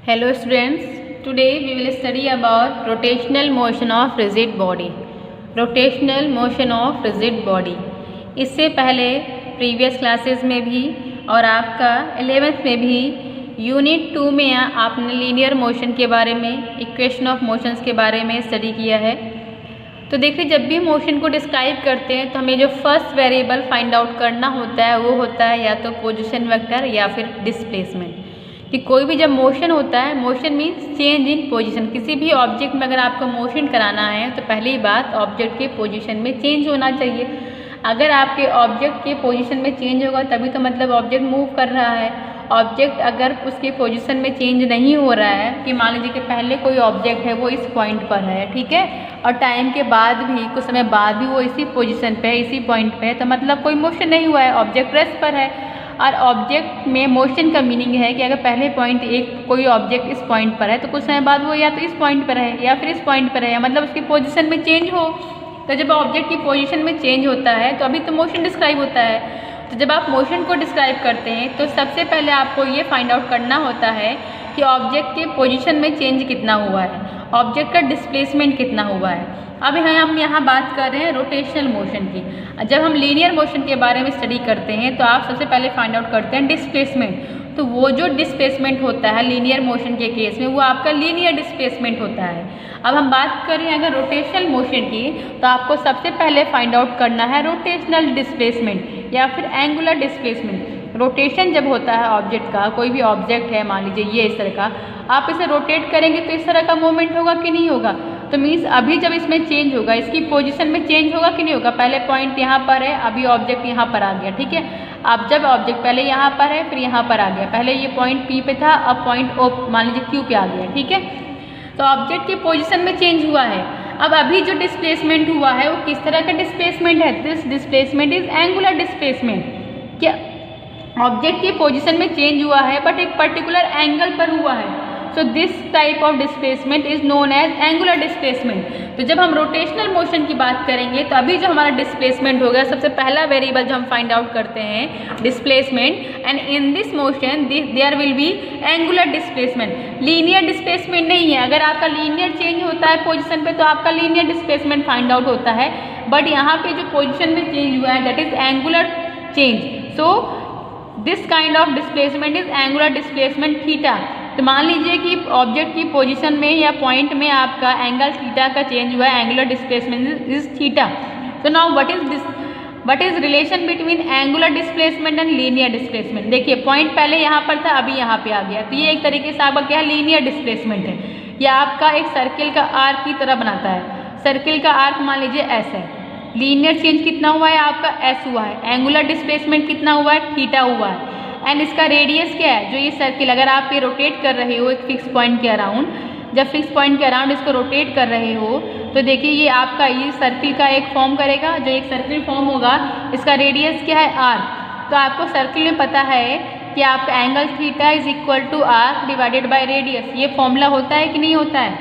Hello students, today we will study about rotational motion of rigid body. Rotational motion of rigid body. इससे पहले previous classes में भी और आपका 11th में भी यूनिट 2 में आपने लीनियर मोशन के बारे में, इक्वेशन ऑफ मोशंस के बारे में स्टडी किया है। तो देखिए, जब भी मोशन को डिस्क्राइब करते हैं तो हमें जो फर्स्ट वेरिएबल फाइंड आउट करना होता है वो होता है या तो पोजीशन वेक्टर या फिर डिस्प्लेसमेंट। कि कोई भी जब मोशन होता है, motion means change in position. किसी भी ऑब्जेक्ट में अगर आपको मोशन कराना है तो पहली बात ऑब्जेक्ट के पोजीशन में चेंज होना चाहिए। अगर आपके ऑब्जेक्ट के पोजीशन में चेंज होगा तभी तो मतलब ऑब्जेक्ट मूव कर रहा है। ऑब्जेक्ट अगर उसके पोजीशन में चेंज नहीं हो रहा है, कि मान लीजिए कि पहले कोई ऑब्जेक्ट है वो इस पॉइंट पर है, ठीक है, और टाइम के बाद भी, कुछ समय बाद भी वो इसी पोजीशन पे है, इसी पॉइंट पे है, तो मतलब कोई मोशन नहीं हुआ है, ऑब्जेक्ट रेस्ट पर है। और ऑब्जेक्ट में मोशन का मीनिंग है कि अगर पहले पॉइंट कोई ऑब्जेक्ट इस पॉइंट पर है तो कुछ समय बाद वो या तो इस पॉइंट पर है या फिर इस पॉइंट पर है, या मतलब उसकी पोजीशन में चेंज हो। तो जब ऑब्जेक्ट की पोजीशन में चेंज होता है तो अभी तो मोशन डिस्क्राइब होता है। तो जब आप मोशन को डिस्क्राइब करते हैं तो सबसे पहले आपको ये फाइंड आउट करना होता है कि ऑब्जेक्ट के पोजीशन में चेंज कितना हुआ है, ऑब्जेक्ट का डिस्प्लेसमेंट कितना हुआ है। अब हम यहाँ बात कर रहे हैं रोटेशनल मोशन की। जब हम लीनियर मोशन के बारे में स्टडी करते हैं तो आप सबसे पहले फाइंड आउट करते हैं डिस्प्लेसमेंट। तो वो जो डिस्प्लेसमेंट होता है लीनियर मोशन के केस में वो आपका लीनियर डिस्प्लेसमेंट होता है। अब हम बात करें अगर रोटेशनल मोशन की तो आपको सबसे पहले फाइंड आउट करना है रोटेशनल डिस्प्लेसमेंट या फिर एंगुलर डिस्प्लेसमेंट। रोटेशन जब होता है ऑब्जेक्ट का, कोई भी ऑब्जेक्ट है मान लीजिए ये इस तरह का, आप इसे रोटेट करेंगे तो इस तरह का मूवमेंट होगा कि नहीं होगा। तो मीन्स अभी जब इसमें चेंज होगा, इसकी पोजीशन में चेंज होगा कि नहीं होगा। पहले पॉइंट यहाँ पर है, अभी ऑब्जेक्ट यहाँ पर आ गया, ठीक है। अब जब ऑब्जेक्ट पहले यहाँ पर है फिर यहाँ पर आ गया, पहले ये पॉइंट P पे था, अब पॉइंट O मान लीजिए Q पे आ गया, ठीक है। तो ऑब्जेक्ट के पोजीशन में चेंज हुआ है। अब अभी जो डिस्प्लेसमेंट हुआ है वो किस तरह का डिस्प्लेसमेंट है? This displacement is angular displacement. क्या ऑब्जेक्ट की पोजीशन में चेंज हुआ है बट एक पर्टिकुलर एंगल पर हुआ है। So this type of displacement is known as angular displacement. तो जब हम रोटेशनल मोशन की बात करेंगे तो अभी जो हमारा डिस्प्लेसमेंट हो गया, सबसे पहला वेरिएबल जो हम फाइंड आउट करते हैं displacement, and in this motion there will be angular displacement. Linear displacement नहीं है। अगर आपका लीनियर चेंज होता है पोजिशन पे तो आपका लीनियर डिस्प्लेसमेंट फाइंड आउट होता है, बट यहाँ पे जो पोजिशन में चेंज हुआ है that is angular change. So this kind of displacement is angular displacement theta. तो मान लीजिए कि ऑब्जेक्ट की पोजीशन में या पॉइंट में आपका एंगल थीटा का चेंज हुआ है, एंगुलर डिस्प्लेसमेंट इज थीटा। तो now what is relation between angular displacement and linear displacement. देखिए, पॉइंट पहले यहाँ पर था, अभी यहाँ पे आ गया, तो ये एक तरीके से आपका क्या है, लीनियर डिस्प्लेसमेंट है। ये आपका एक सर्किल का आर्क की तरह बनाता है। सर्किल का आर्क मान लीजिए ऐसा है, लीनियर चेंज कितना हुआ है आपका एस हुआ है, एंगुलर डिस्प्लेसमेंट कितना हुआ है थीटा हुआ है, एंड इसका रेडियस क्या है। जो ये सर्किल अगर आप ये रोटेट कर रहे हो एक फिक्स पॉइंट के अराउंड, जब फिक्स पॉइंट के अराउंड इसको रोटेट कर रहे हो तो देखिए ये आपका ये सर्किल का एक फॉर्म करेगा। जो एक सर्किल फॉर्म होगा इसका रेडियस क्या है आर। तो आपको सर्किल में पता है कि आपका angle theta is equal to R divided by radius. ये फॉर्मूला होता है कि नहीं होता है?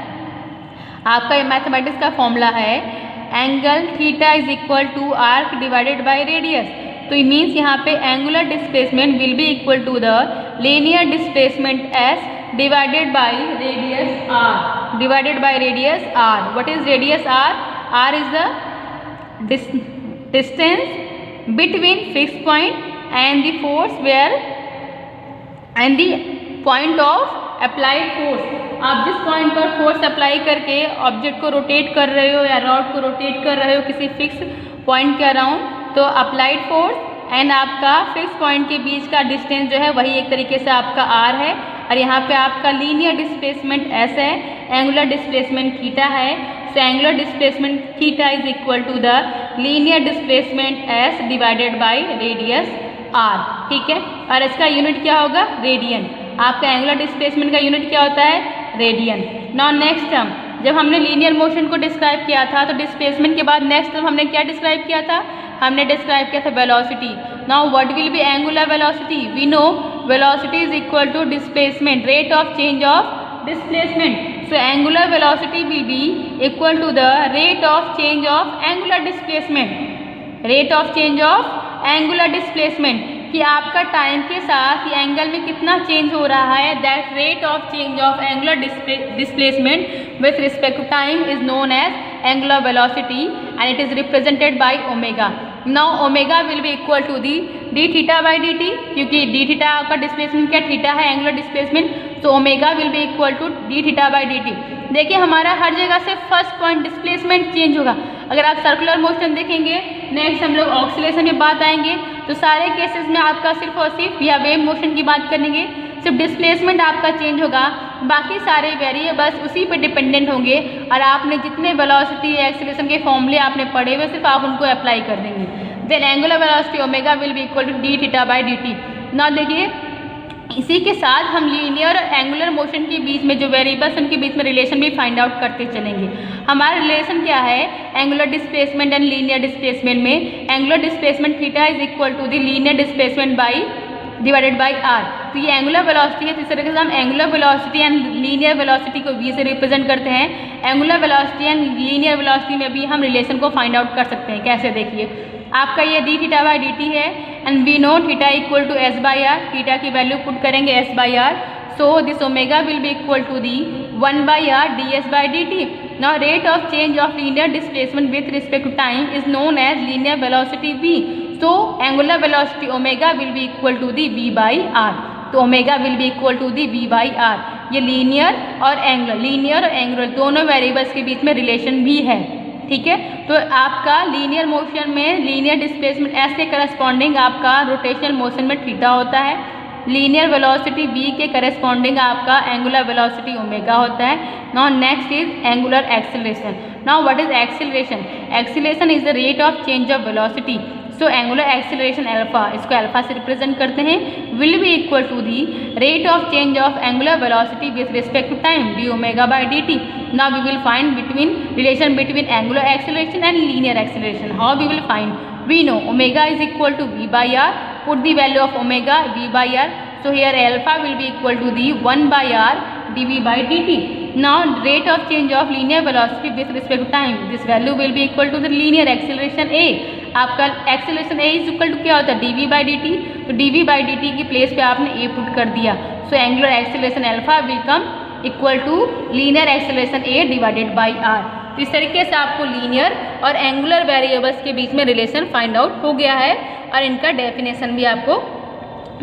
आपका ये मैथमेटिक्स का फॉर्मूला है, angle theta is equal to arc divided by radius. तो इट मीन्स यहाँ पे angular displacement will be equal to the linear displacement S divided by radius R, divided by radius R. What is radius R? R is the distance between fix point and the force where and the point of applied force. आप जिस point पर force apply करके object को rotate कर रहे हो या rod को रोटेट कर रहे हो किसी फिक्स पॉइंट के अराउंड, तो अप्लाइड फोर्स एंड आपका फिक्स पॉइंट के बीच का डिस्टेंस जो है वही एक तरीके से आपका आर है, और यहाँ पे आपका लीनियर डिस्प्लेसमेंट एस है, एंगुलर डिस्प्लेसमेंट थीटा है। So angular displacement theta is equal to the linear displacement S divided by radius R, ठीक है। और इसका यूनिट क्या होगा? रेडियन। आपका एंगुलर डिस्प्लेसमेंट का यूनिट क्या होता है? रेडियन। नाउ नेक्स्ट टर्म, जब हमने लीनियर मोशन को डिस्क्राइब किया था तो डिस्प्लेसमेंट के बाद नेक्स्ट टर्म हमने क्या डिस्क्राइब किया था? हमने डिस्क्राइब किया था velocity. Now what will be angular velocity? We know velocity is equal to displacement, rate of change of displacement. So angular velocity will be equal to the rate of change of angular displacement, rate of change of angular displacement. कि आपका time के साथ ये angle में कितना change हो रहा है, that rate of change of angular displacement with respect to time is known as angular velocity and it is represented by omega. Now omega will be equal to the D theta by D T, क्योंकि D theta का displacement क्या, theta है angular displacement, तो omega will be equal to D theta by D T. देखिए हमारा हर जगह से first point displacement change होगा। अगर आप सर्कुलर मोशन देखेंगे, नेक्स्ट हम लोग ऑक्सीलेशन में बात आएंगे, तो सारे केसेस में आपका सिर्फ और सिर्फ या वेव मोशन की बात करेंगे, सिर्फ डिस्प्लेसमेंट आपका चेंज होगा, बाकी सारे वेरिएबल्स उसी पे डिपेंडेंट होंगे और आपने जितने वेलोसिटी एक्सीलरेशन के फॉर्मूले आपने पढ़े हुए सिर्फ आप उनको अप्लाई कर देंगे। Then angular velocity omega will be equal to D theta by D T. ना देखिए इसी के साथ हम लीनियर और एंगुलर मोशन के बीच में जो वेरिएबल्स उनके बीच में रिलेशन भी फाइंड आउट करते चलेंगे। हमारा रिलेशन क्या है, angular displacement and linear displacement में angular displacement theta is equal to the linear displacement by divided by R. तो ये एंगुलर वेलोसिटी है, तो इस तरीके से हम angular velocity and linear velocity को v से रिप्रेजेंट करते हैं। Angular velocity and linear velocity में भी हम रिलेशन को फाइंड आउट कर सकते हैं। कैसे, देखिए आपका ये D theta by D T है and we know theta equal to S by R, theta की वैल्यू पुट करेंगे S by R, so this omega will be equal to the 1 by R D S by D T. Now rate of change of linear displacement with respect to time is known as linear velocity v, so angular velocity omega will be equal to the v by r। तो omega will be equal to the v by r। ये linear और angular दोनों variables के बीच में relation भी है, ठीक है। तो आपका लीनियर मोशन में लीनियर डिस्प्लेसमेंट एस के करस्पॉन्डिंग आपका रोटेशनल मोशन में थीटा होता है, लीनियर वेलोसिटी v के करस्पॉन्डिंग आपका एंगुलर वेलोसिटी ओमेगा होता है। Now next is angular acceleration. Now what is acceleration? Acceleration is the rate of change of velocity, so angular acceleration alpha, इसको alpha से represent करते हैं, will be equal to the rate of change of angular velocity with respect to time d omega by D T. Now we will find relation between angular acceleration and linear acceleration. How we will find? We know omega is equal to v by r, put the value of omega v by r, so here alpha will be equal to the 1 by r dv by dt. Now rate of change of linear velocity with respect to time, this value will be equal to the linear acceleration a। आपका acceleration a is equal to क्या होता है, dv by dt, तो dv by dt की place पे आपने a put कर दिया, so angular acceleration alpha will come equal to linear acceleration a divided by r। तो इस तरीके से आपको लीनियर और एंगुलर वेरिएबल्स के बीच में रिलेशन फाइंड आउट हो गया है और इनका डेफिनेशन भी आपको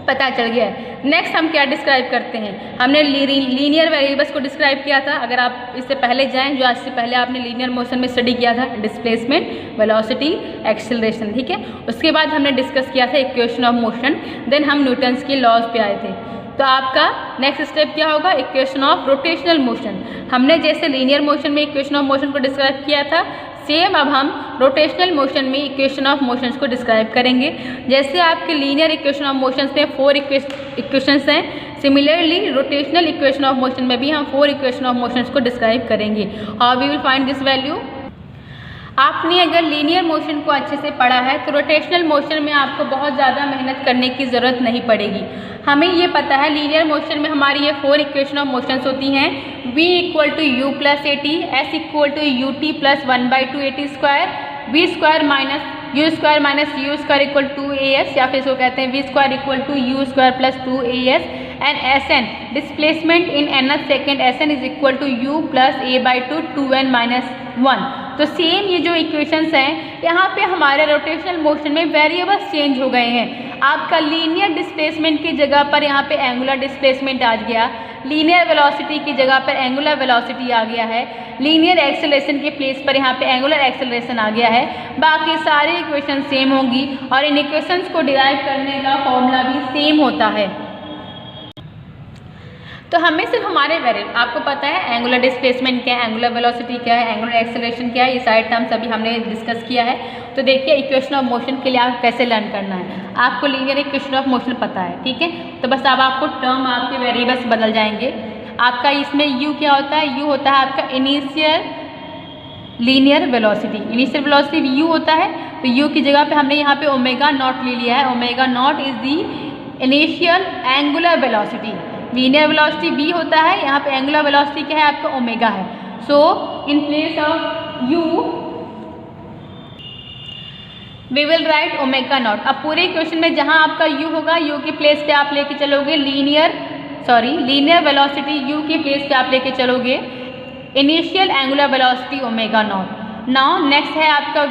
पता चल गया है। नेक्स्ट हम क्या डिस्क्राइब करते हैं, हमने लीनियर वेरिएबल्स को डिस्क्राइब किया था। अगर आप इससे पहले जाएं, जो आज से पहले आपने लीनियर मोशन में स्टडी किया था, डिस्प्लेसमेंट, वेलोसिटी, एक्सेलरेशन, ठीक है। उसके बाद हमने डिस्कस किया था इक्वेशन ऑफ मोशन, देन हम न्यूटन्स के लॉज पे आए थे। तो आपका नेक्स्ट स्टेप क्या होगा, इक्वेशन ऑफ रोटेशनल मोशन। हमने जैसे लीनियर मोशन में इक्वेशन ऑफ मोशन को डिस्क्राइब किया था, सेम अब हम रोटेशनल मोशन में इक्वेशन ऑफ मोशंस को डिस्क्राइब करेंगे। जैसे आपके लीनियर इक्वेशन ऑफ मोशंस में 4 इक्वेशंस हैं, similarly rotational equation of motion में भी हम 4 इक्वेशन ऑफ मोशंस को डिस्क्राइब करेंगे। How we will find this value? आपने अगर लीनियर मोशन को अच्छे से पढ़ा है तो रोटेशनल मोशन में आपको बहुत ज़्यादा मेहनत करने की ज़रूरत नहीं पड़ेगी। हमें ये पता है लीनियर मोशन में हमारी ये 4 इक्वेशन ऑफ मोशंस होती हैं, v equal to u plus a t, s equal to u t plus 1/2 a t square, v square minus u square equal to a s, या फिर इसको कहते हैं v square equal to u square plus 2 a s, and s n displacement in nth second, s n is equal to u plus a by 2n minus 1। तो same ये जो equations हैं, यहाँ पे हमारे रोटेशनल मोशन में variables change हो गए हैं। आपका लीनियर डिस्प्लेसमेंट की जगह पर यहाँ पे एंगुलर डिस्प्लेसमेंट आ गया, लीनियर वेलोसिटी की जगह पर एंगुलर वेलोसिटी आ गया है, लीनियर एक्सेलरेशन के प्लेस पर यहाँ पे एंगुलर एक्सेलरेशन आ गया है। बाकी सारी इक्वेशन सेम होंगी और इन इक्वेशंस को डिराइव करने का फॉर्मूला भी सेम होता है। तो हमें सिर्फ हमारे वेरिएबल, आपको पता है एंगुलर डिस्प्लेसमेंट क्या है, एंगुलर वेलोसिटी क्या है, एंगुलर एक्सेलरेशन क्या है, ये सारे टर्म्स अभी हमने डिस्कस किया है। तो देखिए इक्वेशन ऑफ मोशन के लिए आप कैसे लर्न करना है, आपको लीनियर इक्वेशन ऑफ मोशन पता है, ठीक है। तो बस अब आपको टर्म, आपके वेरिएबल्स बदल जाएंगे। आपका इसमें u क्या होता है, u होता है आपका initial linear velocity, initial velocity u होता है। तो u की जगह पे हमने यहाँ पे ओमेगा नॉट ले लिया है, omega naught is the initial angular velocity. Linear velocity v होता है, यहाँ पे एंगुलर वेलोसिटी क्या है आपका ओमेगा है। So in place of u we will write omega naught. अब पूरे इक्वेशन में जहाँ आपका u होगा, u की प्लेस पे आप लेके चलोगे लीनियर वेलोसिटी, u की प्लेस पे आप लेके चलोगे initial angular velocity omega naught. Now next है आपका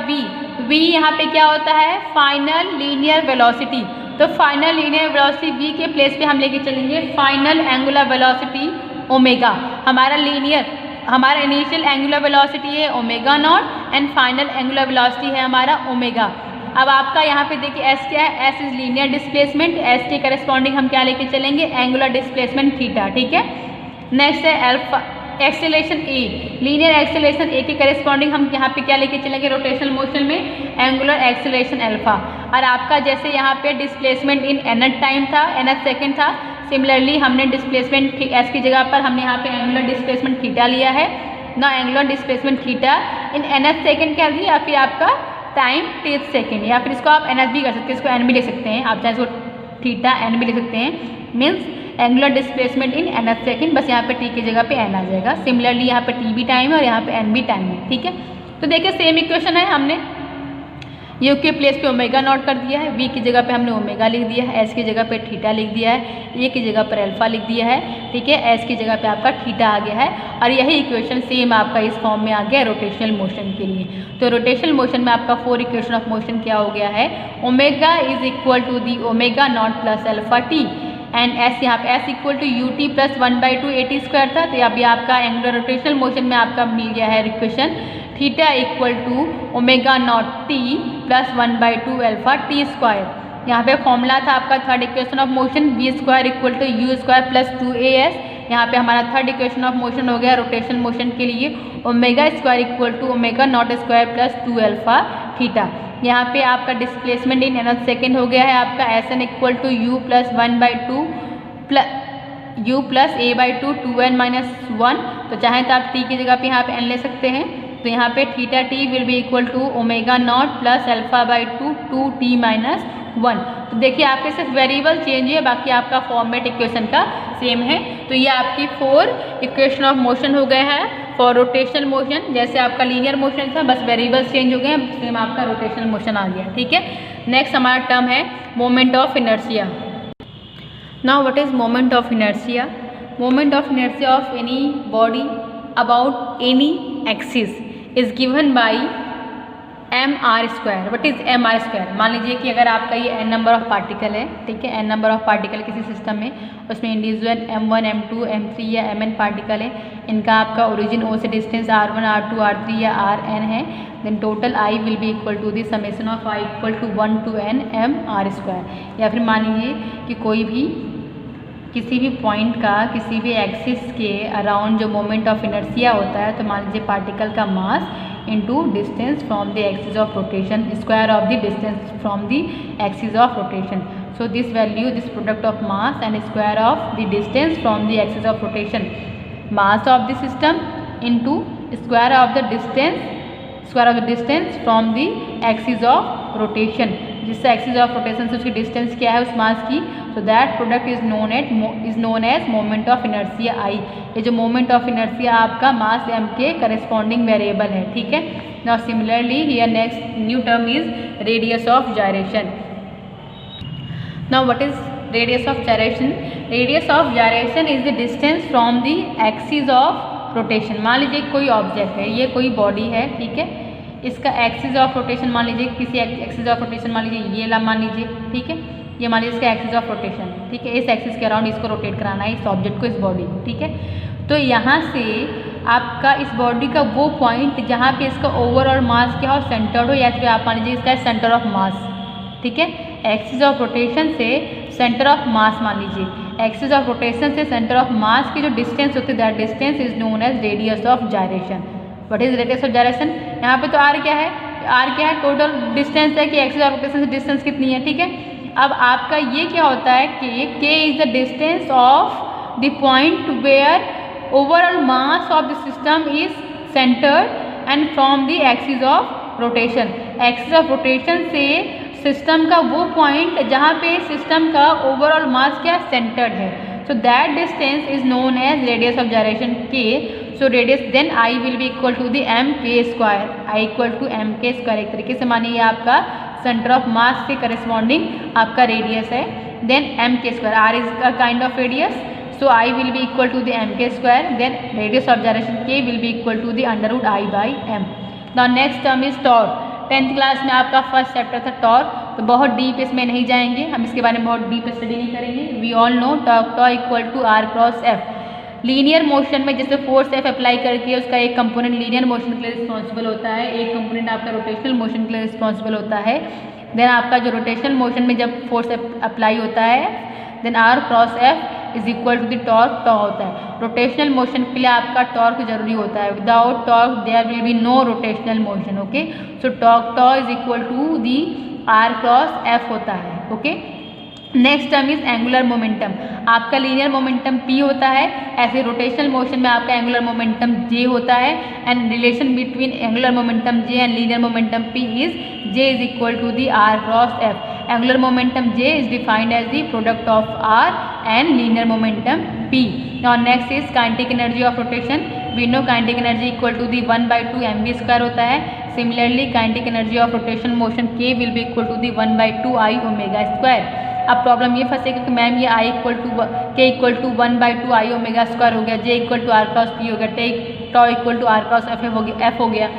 v यहाँ पे क्या होता है, फाइनल लीनियर वेलोसिटी। तो फाइनल लीनियर वेलोसिटी v के प्लेस पे हम लेके चलेंगे फाइनल एंगुलर वेलोसिटी ओमेगा। हमारा इनिशियल एंगुलर वेलोसिटी है omega naught and final angular velocity है हमारा ओमेगा। अब आपका यहाँ पे देखिए s क्या है, s is linear displacement, s के करस्पॉन्डिंग हम क्या लेके चलेंगे, एंगुलर डिस्प्लेसमेंट थीटा, ठीक है। नेक्स्ट है alpha acceleration a, linear acceleration a के करस्पॉन्डिंग हम यहाँ पे क्या लेके चलेंगे रोटेशनल मोशन में, एंगुलर एक्सेलरेशन अल्फा। और आपका जैसे यहाँ पे डिस्प्लेसमेंट इन nth टाइम था, nth सेकेंड था, सिमिलरली हमने डिस्प्लेसमेंट s की जगह पर हमने यहाँ पे एंगुलर डिस्प्लेसमेंट थीटा लिया है ना, angular displacement theta in nth second क्या दिया, या फिर आपका टाइम 10th सेकेंड, या फिर इसको आप ns भी कर सकते हैं, इसको n भी ले सकते हैं आप, चाहे इसको थीटा n भी ले सकते हैं, means angular displacement in nth second, बस यहाँ पे t की जगह पे n आ जाएगा। सिमिलरली यहाँ पे t भी टाइम है और यहाँ पे n भी टाइम है, ठीक है। तो देखिए सेम इक्वेशन है, हमने u के प्लेस पे ओमेगा नॉट कर दिया है, v की जगह पे हमने ओमेगा लिख दिया है, s की जगह पे थीटा लिख दिया है, a की जगह पर अल्फा लिख दिया है, ठीक है, s की जगह पे आपका थीटा आ गया है। और यही इक्वेशन सेम आपका इस फॉर्म में आ गया रोटेशनल मोशन के लिए। तो रोटेशनल मोशन में आपका 4 इक्वेशन ऑफ मोशन क्या हो गया है, omega is equal to the omega not plus alpha t and s यहाँ पे s equal to u t plus 1/2 AT square था। तो अभी आपका एंगुलर रोटेशनल मोशन में आपका मिल गया है equation theta equal to omega not t plus 1/2 alpha t square. यहाँ पे फॉर्मूला था आपका third equation of motion v square equal to u square plus 2as। यहाँ पे हमारा थर्ड इक्वेशन ऑफ मोशन हो गया रोटेशन मोशन के लिए omega square equal to omega not square plus 2 alpha theta. यहाँ पे आपका डिस्प्लेसमेंट इन nth सेकेंड हो गया है आपका sn equal to u plus 1/2 u plus a/2 2n minus 1। तो चाहें तो आप t की जगह पे यहाँ पे n ले सकते हैं। तो यहाँ पे theta t will be equal to omega not plus alpha 2t minus 1। तो देखिए आपके सिर्फ वेरिएबल चेंज है, बाकी आपका फॉर्मेट इक्वेशन का सेम है। तो ये आपकी 4 इक्वेशन ऑफ मोशन हो गए हैं फॉर रोटेशनल मोशन। जैसे आपका लीनियर मोशन था, बस वेरिएबल्स चेंज हो गए हैं, सेम आपका रोटेशनल मोशन आ गया, ठीक है। नेक्स्ट हमारा टर्म है moment of inertia. Now what is moment of inertia? Moment of inertia of any body about any axis is given by mr square. What is mr square? मान लीजिए कि अगर आपका ये n नंबर ऑफ पार्टिकल है, ठीक है, n number of particle किसी सिस्टम में, उसमें इंडिविजुअल m1 m2 m3 या mn पार्टिकल है, इनका आपका ओरिजिन O से डिस्टेंस r1 r2 r3 या rn है, then total I will be equal to the summation of I equal to 1 to n mr square. या फिर मान लीजिए कि कोई भी किसी भी पॉइंट का किसी भी एक्सिस के अराउंड जो मोमेंट ऑफ इनर्शिया होता है, तो मान लीजिए पार्टिकल का mass into distance from the axis of rotation, square of the distance from the axis of rotation. So this value, this product of mass and square of the distance from the axis of rotation, mass of the system into square of the distance from the axis of rotation. जिससे axis of rotation से उसकी distance क्या है उस mass की, so that product is known as moment of inertia I। ये जो moment of inertia आपका मास m के करस्पॉन्डिंग वेरिएबल है, ठीक है। Now similarly here next new term is radius of gyration. Now what is radius of gyration? Radius of gyration is the distance from the axis of rotation. मान लीजिए कोई object है, ये कोई बॉडी है, ठीक है, इसका एक्सिस ऑफ रोटेशन मान लीजिए, किसी एक्सिस ऑफ रोटेशन मान लीजिए ये मान लीजिए, ठीक है, ये मान लीजिए इसका एक्सिस ऑफ रोटेशन है, ठीक है, इस एक्सिस के अराउंड इसको रोटेट कराना है, इस ऑब्जेक्ट को, इस बॉडी को, ठीक है। तो यहाँ से आपका इस बॉडी का वो पॉइंट जहाँ पे इसका ओवरऑल मास क्या हो, सेंटर्ड हो, या फिर आप मान लीजिए इसका सेंटर ऑफ मास, ठीक है, एक्सिस ऑफ रोटेशन से सेंटर ऑफ मास मान लीजिए, एक्सिस ऑफ रोटेशन से सेंटर ऑफ मास की जो डिस्टेंस होती है, that distance is known as radius of gyration. What is radius of gyration? यहाँ पे तो r क्या है, r क्या है, टोटल डिस्टेंस है कि एक्सिस ऑफ रोटेशन से डिस्टेंस कितनी है, ठीक है। अब आपका ये क्या होता है कि k is the distance of the point where overall mass of the system is centred and from the axis of rotation. Axis of rotation से सिस्टम का वो पॉइंट जहाँ पे सिस्टम का ओवरऑल मास क्या सेंटर्ड है, so that distance is known as radius of gyration k। So radius then I will be equal to the m k square, I equal to m k square. एक तरीके से मानिए आपका centre of मास के corresponding आपका radius है। Then M K square, R is a kind of radius, so I will be equal to the M K square, then radius of gyration K will be equal to the under root I by M. Now next term is torque. 10th class में आपका first chapter था torque, तो बहुत deep इसमें नहीं जाएंगे, हम इसके बारे में बहुत डीप स्टडी नहीं करेंगे। We all know torque tau equal to R cross F. Linear motion में जैसे फोर्स एफ अप्लाई करके उसका एक कंपोनेंट लीनियर मोशन के लिए रिस्पॉन्सिबल होता है, एक कंपोनेंट आपका रोटेशनल मोशन के लिए रिस्पॉन्सिबल होता है। देन आपका जो रोटेशनल मोशन में जब फोर्स अप्लाई होता है, then R cross F is equal to the torque tau होता है। रोटेशनल मोशन के लिए आपका टॉर्क जरूरी होता है, without torque there will be no rotational motion. Okay, so torque tau is equal to the R cross F होता है। Okay, next term is angular momentum. आपका लीनियर मोमेंटम p होता है, ऐसे रोटेशनल मोशन में आपका एंगुलर मोमेंटम j होता है, and relation between angular momentum j and linear momentum p is j is equal to the R cross F. Angular momentum j is defined as the product of r and linear momentum p। Now next is kinetic energy of rotation. We know kinetic energy equal to the 1/2 mv square होता है। Similarly kinetic energy of rotation motion k will be equal to the 1/2 I omega square. अब problem ये फंसेगा कि ma'am ये I equal to K equal to 1/2 I omega square हो गया, J equal to R cross P हो गया, tau equal to R cross F हो गया।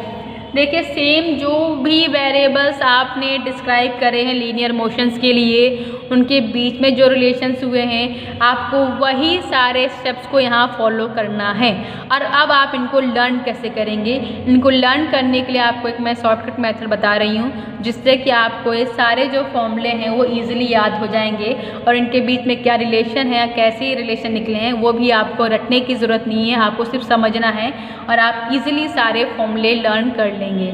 देखिए सेम जो भी वेरिएबल्स आपने डिस्क्राइब करे हैं लीनियर मोशंस के लिए, उनके बीच में जो रिलेशंस हुए हैं, आपको वही सारे स्टेप्स को यहाँ फॉलो करना है। और अब आप इनको लर्न कैसे करेंगे? इनको लर्न करने के लिए आपको एक मैं शॉर्टकट मेथड बता रही हूँ, जिससे कि आपको ये सारे जो फॉर्मूले हैं वो ईजिली याद हो जाएंगे, और इनके बीच में क्या रिलेशन है, कैसे रिलेशन निकले हैं, वो भी आपको रटने की ज़रूरत नहीं है, आपको सिर्फ समझना है और आप ईजिली सारे फॉर्मूले लर्न कर लेंगे।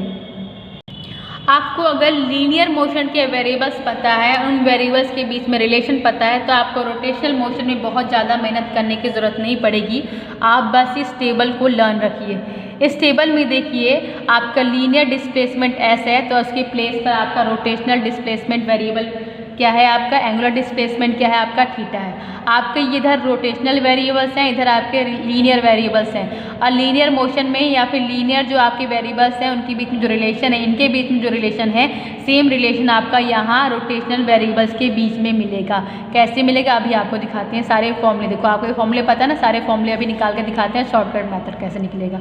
आपको अगर लीनियर मोशन के वेरिएबल्स पता है, उन वेरिएबल्स के बीच में रिलेशन पता है, तो आपको रोटेशनल मोशन में बहुत ज़्यादा मेहनत करने की ज़रूरत नहीं पड़ेगी। आप बस इस टेबल को लर्न रखिए। इस टेबल में देखिए आपका लीनियर डिस्प्लेसमेंट एस है, तो उसके प्लेस पर आपका रोटेशनल डिस्प्लेसमेंट वेरिएबल क्या है, आपका एंगुलर डिस्प्लेसमेंट क्या है, आपका थीटा है। आपके इधर रोटेशनल वेरिएबल्स हैं, इधर आपके लीनियर वेरिएबल्स हैं। और लीनियर मोशन में या फिर लीनियर जो आपके वेरिएबल्स हैं, उनके बीच में जो रिलेशन है, इनके बीच में जो रिलेशन है, सेम रिलेशन आपका यहाँ रोटेशनल वेरिएबल्स के बीच में मिलेगा। कैसे मिलेगा अभी आपको दिखाते हैं। सारे फॉर्मूले देखो, आपको फॉर्मूले पता है ना, सारे फॉर्मूले अभी निकाल के दिखाते हैं शॉर्टकट मेथड कैसे निकलेगा।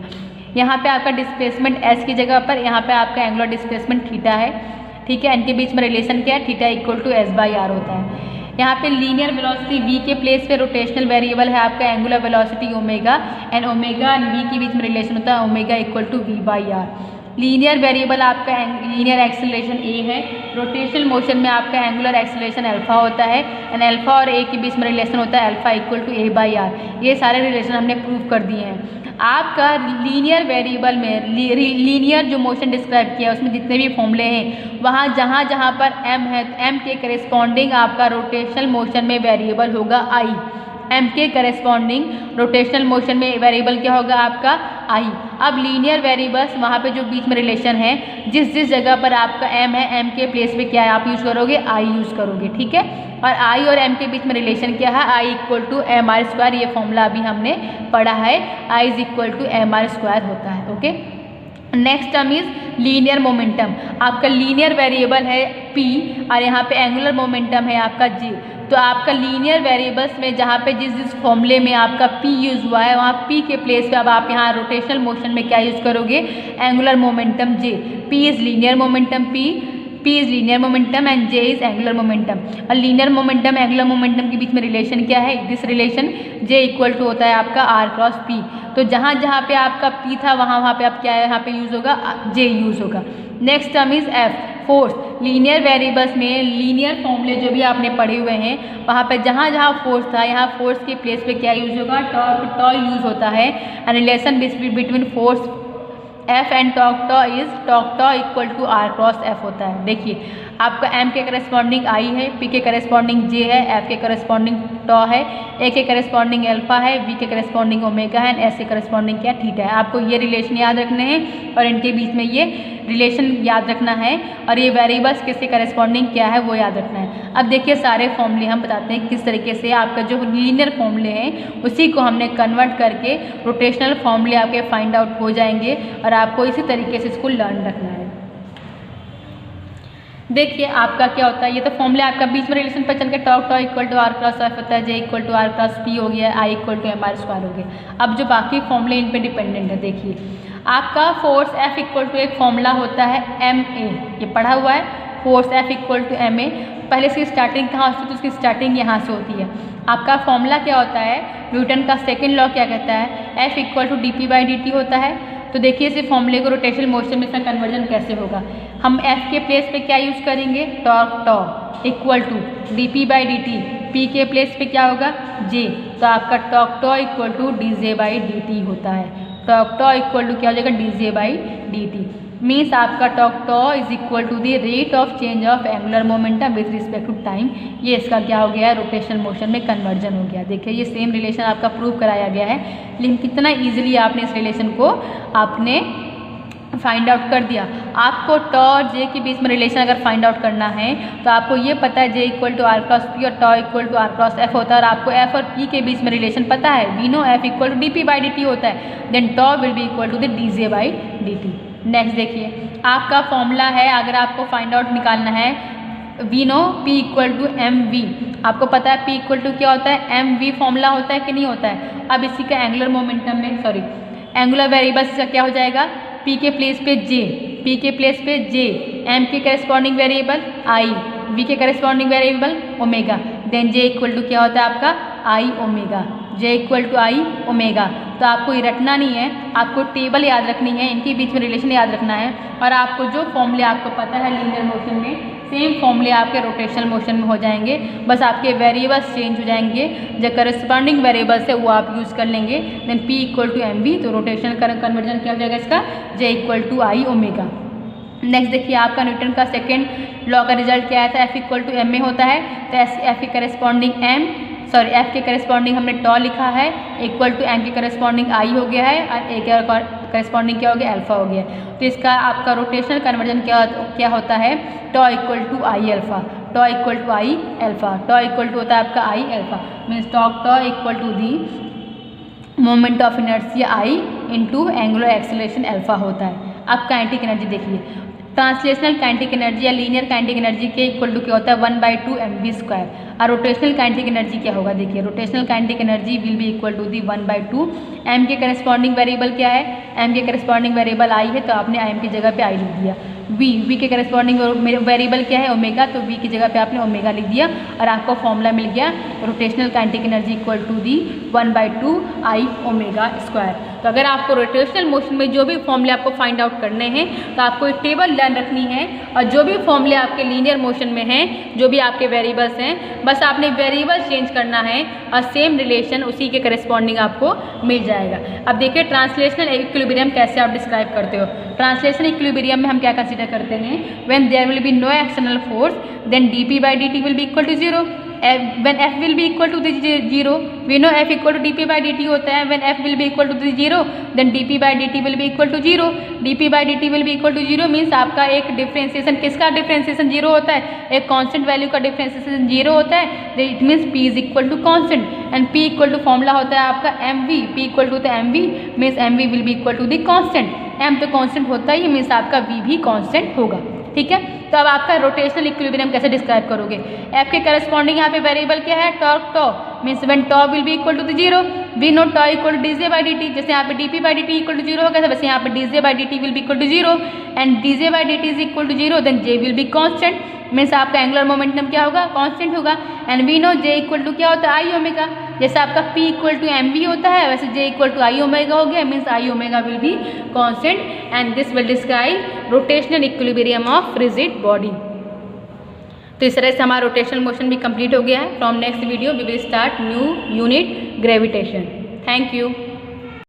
यहाँ पे आपका डिस्प्लेसमेंट एस की जगह पर यहाँ पे आपका एंगुलर डिस्प्लेसमेंट थीटा है, ठीक है। इनके बीच में रिलेशन क्या है, theta equal to S by R होता है। यहाँ पे लीनियर वेलोसिटी v के प्लेस पे रोटेशनल वेरिएबल है आपका angular velocity omega, and omega and v के बीच में रिलेशन होता है omega equal to v by R. Linear variable आपका लीनियर एक्सेलरेशन a है। रोटेशनल मोशन में आपका एंगुलर एक्सेलरेशन अल्फा होता है, एंड अल्फा और a के बीच में रिलेशन होता है alpha equal to a by R. ये सारे रिलेशन हमने प्रूव कर दिए हैं। आपका लीनियर वेरिएबल में लीनियर जो मोशन डिस्क्राइब किया है उसमें जितने भी फॉर्मूले हैं, वहाँ जहाँ पर m है, m के करेस्पॉन्डिंग आपका रोटेशनल मोशन में वेरिएबल होगा i। m के करेस्पॉन्डिंग रोटेशनल मोशन में वेरिएबल क्या होगा आपका i। अब लीनियर वेरिएबल्स वहाँ पे जो बीच में रिलेशन है, जिस जगह पर आपका m है, m के प्लेस पे क्या है आप यूज़ करोगे, i यूज़ करोगे, ठीक है। और i और m के बीच में रिलेशन क्या है, i equal to M R square. ये फॉर्मूला अभी हमने पढ़ा है, i is equal to M R square होता है। Okay, next term is linear momentum. आपका लीनियर वेरिएबल है p और यहाँ पे एंगुलर मोमेंटम है आपका j। तो आपका लीनियर वेरिएबल्स में जहाँ पे जिस फॉर्मूले में आपका p यूज़ हुआ है, वहाँ p के प्लेस पे अब आप यहाँ रोटेशनल मोशन में क्या यूज़ करोगे, angular momentum j। p is linear momentum p is linear momentum and j is angular momentum. और लीनियर मोमेंटम एंगुलर मोमेंटम के बीच में रिलेशन क्या है, this relation j equal to होता है आपका r क्रॉस p। तो जहाँ पे आपका p था वहाँ पे आप क्या है, यहाँ पे यूज़ होगा j यूज़ होगा। Next term is f force. Linear variables में लीनियर फॉर्मूले जो भी आपने पढ़े हुए हैं, वहाँ पे जहाँ फोर्स था, यहाँ फोर्स के प्लेस पे क्या यूज़ होगा, टॉ यूज़ होता है। And relation between force F and torque tau equal to R cross F होता है। देखिए आपका m के करस्पॉन्डिंग i है, p के करस्पॉन्डिंग j है, f के करस्पॉन्डिंग टॉ है, a के करस्पॉन्डिंग अल्फा है, v के करस्पॉन्डिंग ओमेगा है, एंड s के करस्पॉन्डिंग क्या थीटा है। आपको ये रिलेशन याद रखने हैं और इनके बीच में ये रिलेशन याद रखना है, और ये वेरिएबल्स किसके करस्पॉन्डिंग क्या है वो याद रखना है। अब देखिए सारे फॉर्मूले हम बताते हैं किस तरीके से आपका जो लीनियर फॉर्मूले हैं उसी को हमने कन्वर्ट करके रोटेशनल फॉर्मूले आपके फाइंड आउट हो जाएंगे, और आपको इसी तरीके से इसको लर्न रखना है। देखिए आपका क्या होता है, ये तो फॉर्मूला आपका बीच में रिलेशन पर चल के torque tau equal to R cross F होता है, J equal to R cross P हो गया, I equal to M R square हो गया। अब जो बाकी फॉर्मूले इन पे डिपेंडेंट है, देखिए आपका फोर्स एफ इक्वल टू एक फॉर्मूला होता है एम ए, ये पढ़ा हुआ है, force F equal to M A. पहले इसकी स्टार्टिंग कहाँ होती है, तो उसकी स्टार्टिंग यहाँ से होती है। आपका फॉर्मूला क्या होता है, न्यूटन का सेकेंड लॉ क्या कहता है, F equal to D P by D T होता है। तो देखिए इस फॉर्मूले को रोटेशनल मोशन में इसका कन्वर्जन कैसे होगा, हम एफ के प्लेस पे क्या यूज़ करेंगे, torque tau equal to D P by D T, P के प्लेस पे क्या होगा, जे, तो आपका torque tau equal to D J by D T होता है। टॉर्क टॉ इक्वल टू क्या हो जाएगा, D J by D T, means आपका torque tau is equal to the rate of change of angular momentum with respect to time. ये इसका क्या हो गया है, रोटेशनल मोशन में कन्वर्जन हो गया। देखिए ये सेम रिलेशन आपका प्रूव कराया गया है, लेकिन कितना ईजिली आपने इस रिलेशन को आपने फाइंड आउट कर दिया। आपको टॉ और जे के बीच में रिलेशन अगर फाइंड आउट करना है तो आपको ये पता है J equal to R cross P और tau equal to R cross F होता है, और आपको एफ और पी के बीच में रिलेशन पता है, we know F equal to D P by D T होता है, then tau will be equal to the D J by D T. Next देखिए आपका फॉर्मूला है, अगर आपको फाइंड आउट निकालना है, we know P equal to M V, आपको पता है पी इक्वल टू क्या होता है, एम वी फॉर्मूला होता है कि नहीं होता है। अब इसी का एंगुलर मोमेंटम में एंगुलर वेरिएबल्स का क्या हो जाएगा, पी के प्लेस पे जे, पी के प्लेस पे जे, एम के करेस्पॉन्डिंग वेरिएबल आई, वी के corresponding variable omega, then J equal to क्या होता है आपका I omega, J equal to I omega. तो आपको ये रटना नहीं है, आपको टेबल याद रखनी है, इनके बीच में रिलेशन याद रखना है, और आपको जो फॉर्मूले आपको पता है लीनियर मोशन में, सेम फॉर्मूले आपके रोटेशनल मोशन में हो जाएंगे, बस आपके वेरिएबल्स चेंज हो जाएंगे, जो करस्पॉन्डिंग वेरिएबल्स है वो आप यूज़ कर लेंगे। Then P equal to M V, तो रोटेशनल कन्वर्जन क्या हो जाएगा इसका, J equal to I omega. Next देखिए आपका न्यूटन का सेकेंड लॉ का रिजल्ट क्या आया था, F equal to M A होता है, तो एफ के करेस्पॉन्डिंग एफ के करेस्पॉन्डिंग हमने टॉ लिखा है, इक्वल टू एम के करेस्पॉन्डिंग आई हो गया है, और ए के करेस्पॉन्डिंग क्या हो गया, अल्फा हो गया। तो इसका आपका रोटेशनल कन्वर्जन क्या होता है, tau equal to I alpha, tau equal to I alpha, tau equal to होता है आपका I alpha, means tau equal to the moment of inertia I into angular acceleration alpha होता है। अब काइनेटिक एनर्जी देखिए, ट्रांसलेशनल काइनेटिक एनर्जी या linear kinetic energy के equal to क्या होता है, 1/2 mv स्क्वायर। और रोटेशनल काइनेटिक एनर्जी क्या होगा, देखिए rotational kinetic energy will be equal to the 1/2 m के करेस्पॉन्डिंग वेरिएबल क्या है, m के करेस्पॉन्डिंग वेरिएबल आई है, तो आपने m की जगह पे आई लिख दिया। v के करेस्पॉन्डिंग वेरिएबल क्या है, ओमेगा, तो v की जगह पे आपने ओमेगा लिख दिया, और आपको फॉर्मूला मिल गया rotational kinetic energy equal to the 1/2 I omega square. तो अगर आपको रोटेशनल मोशन में जो भी फॉर्मूले आपको फाइंड आउट करने हैं तो आपको एक टेबल लर्न रखनी है, और जो भी फॉर्मूले आपके लीनियर मोशन में हैं, जो भी आपके वेरिएबल्स हैं, बस आपने वेरिएबल्स चेंज करना है और सेम रिलेशन उसी के करेस्पॉन्डिंग आपको मिल जाएगा। अब देखिए ट्रांसलेशनल इक्विलिब्रियम कैसे आप डिस्क्राइब करते हो। ट्रांसलेशनल इक्विलिब्रियम में हम क्या कंसीडर करते हैं, when there will be no external force then dp by dt will be equal to 0, when f will be equal to the 0, we know f equal to dp by dt होता है, when f will be equal to the 0 then dp by dt will be equal to 0, dp by dt will be equal to 0 means आपका एक differentiation, किसका differentiation 0 होता है, एक constant value का differentiation 0 होता है, it means p is equal to constant, and p equal to formula होता है आपका mv, p equal to mv means mv will be equal to the constant, m तो कांस्टेंट होता ही मीन्स आपका v भी कांस्टेंट होगा। ठीक है, तो अब आपका रोटेशनल इक्विलिब्रियम कैसे डिस्क्राइब करोगे, एफ के करस्पॉन्डिंग यहाँ पे वेरिएबल क्या है, torque tau, means when tau will be equal to the 0, we know tau equal to DJ by D T, जैसे यहाँ पे dp by D T equal to 0 हो गया था, वैसे यहाँ पे DJ by D T will be equal to 0, and DJ by D T is equal to 0, then J will be constant, means आपका एंगुलर मोमेंटम क्या होगा, कांस्टेंट होगा, and we know J equal to क्या होता है, I omega, जैसे आपका p equal to M V होता है वैसे j equal to I omega हो गया, means I omega will be constant, and this will describe rotational equilibrium of rigid body. तो इस तरह से हमारा रोटेशनल मोशन भी कंप्लीट हो गया है। From next video we will start new unit gravitation. Thank you.